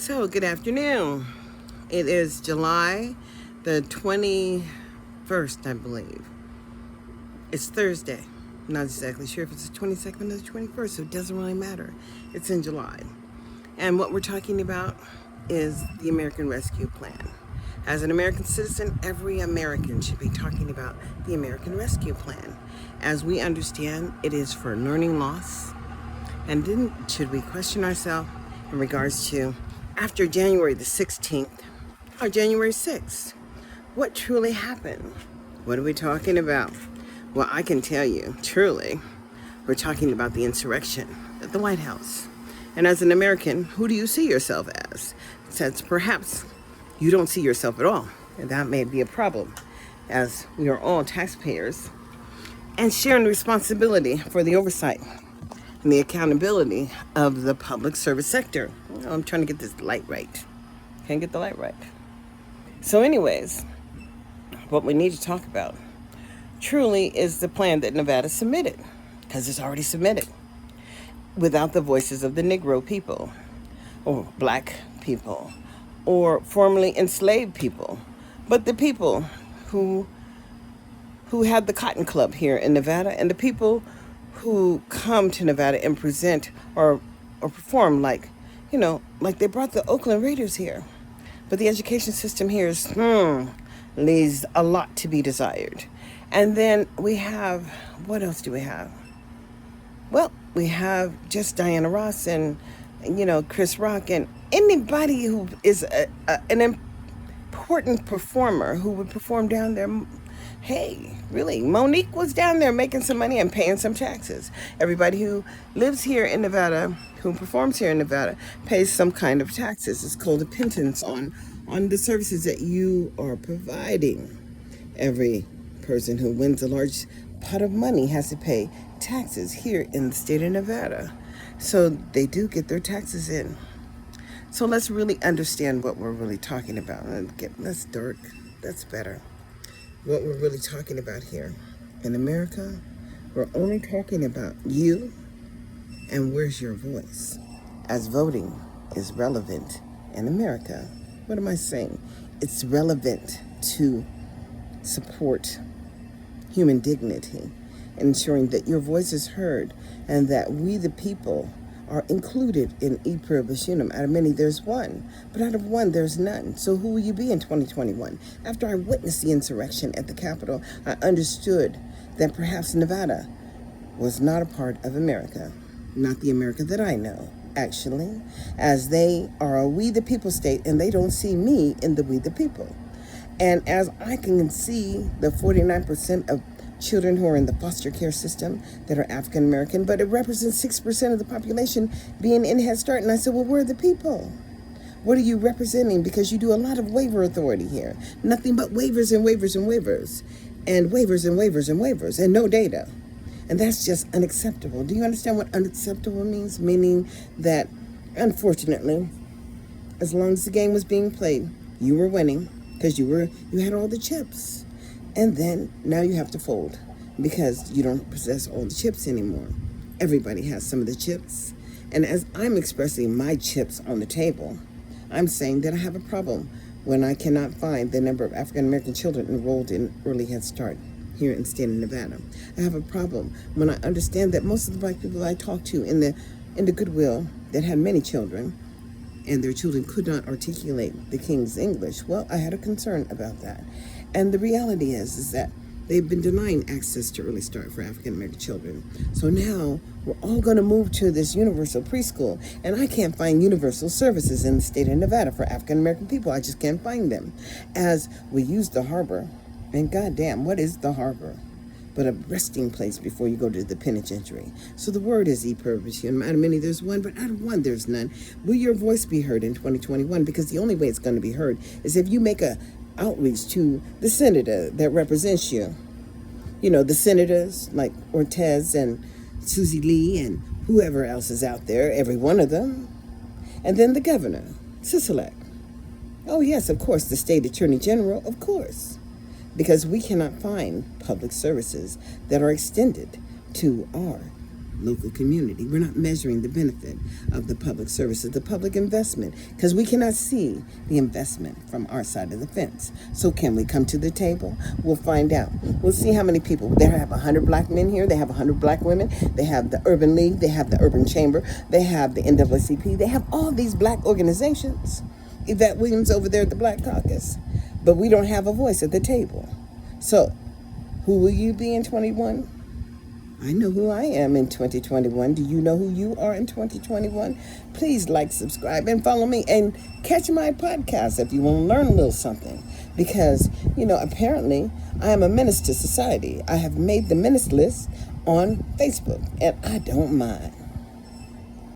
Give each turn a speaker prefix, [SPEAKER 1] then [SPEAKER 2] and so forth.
[SPEAKER 1] So, good afternoon. It is July the 21st, I believe. It's Thursday. I'm not exactly sure if it's the 22nd or the 21st, so it doesn't really matter. It's in July. And what we're talking about is the American Rescue Plan. As an American citizen, every American should be talking about the American Rescue Plan. As we understand, it is for learning loss. And then should we question ourselves in regards to after January the 16th or January 6th? What truly happened? What are we talking about? Well, I can tell you, truly, we're talking about the insurrection at the White House. And as an American, who do you see yourself as? Since perhaps you don't see yourself at all, and that may be a problem, as we are all taxpayers and sharing the responsibility for the oversight and the accountability of the public service sector. I'm trying to get this light right. Can't get the light right. So anyways, what we need to talk about truly is the plan that Nevada submitted, because it's already submitted, without the voices of the Negro people, or black people, or formerly enslaved people, but the people who had the Cotton Club here in Nevada, and the people who come to Nevada and present or perform like they brought the Oakland Raiders here. But the education system here leaves a lot to be desired. And then we have, what else do we have? Well, we have just Diana Ross and Chris Rock and anybody who is an important performer who would perform down there. Hey, really, Monique was down there making some money and paying some taxes. Everybody who lives here in Nevada, who performs here in Nevada, pays some kind of taxes. It's called a pittance on the services that you are providing. Every person who wins a large pot of money has to pay taxes here in the state of Nevada. So they do get their taxes in. So let's really understand what we're really talking about. Get less dark. That's better. What we're really talking about here. In America, we're only talking about you and where's your voice. As voting is relevant in America. What am I saying? It's relevant to support human dignity, ensuring that your voice is heard and that we the people are included in e pluribus unum. Out of many, there's one, but out of one, there's none. So who will you be in 2021? After I witnessed the insurrection at the Capitol, I understood that perhaps Nevada was not a part of America, not the America that I know, actually, as they are a we the people state, and they don't see me in the we the people. And as I can see the 49% of children who are in the foster care system that are African American, but it represents 6% of the population being in Head Start. And I said, well, where are the people? What are you representing? Because you do a lot of waiver authority here. Nothing but waivers and waivers and waivers, and waivers and waivers and waivers, and no data. And that's just unacceptable. Do you understand what unacceptable means? Meaning that, unfortunately, as long as the game was being played, you were winning because you had all the chips. And then now you have to fold because you don't possess all the chips anymore. Everybody has some of the chips. And as I'm expressing my chips on the table, I'm saying that I have a problem when I cannot find the number of African American children enrolled in early Head Start here in the state of Nevada. I have a problem when I understand that most of the black people I talk to in the Goodwill that have many children, and their children could not articulate the King's English. Well, I had a concern about that. And the reality is that they've been denying access to early start for African American children. So now we're all going to move to this universal preschool. And I can't find universal services in the state of Nevada for African American people. I just can't find them. As we use the harbor, and goddamn, what is the harbor? But a resting place before you go to the penitentiary. So the word is e pluribus unum. Out of many, there's one, but out of one, there's none. Will your voice be heard in 2021? Because the only way it's going to be heard is if you make a outreach to the senator that represents you. You know, the senators like Ortez and Susie Lee and whoever else is out there, every one of them. And then the governor, Sisolak. Oh, yes, of course, the state attorney general, of course. Because we cannot find public services that are extended to our local community. We're not measuring the benefit of the public services, the public investment, because we cannot see the investment from our side of the fence. So can we come to the table? We'll find out. We'll see how many people. They have 100 black men here. They have 100 black women. They have the Urban League. They have the Urban Chamber. They have the NAACP. They have all these black organizations. Yvette Williams over there at the Black Caucus. But we don't have a voice at the table. So who will you be in 21? I know who I am in 2021. Do you know who you are in 2021? Please like, subscribe, and follow me. And catch my podcast if you want to learn a little something. Because, apparently I am a menace to society. I have made the menace list on Facebook, and I don't mind.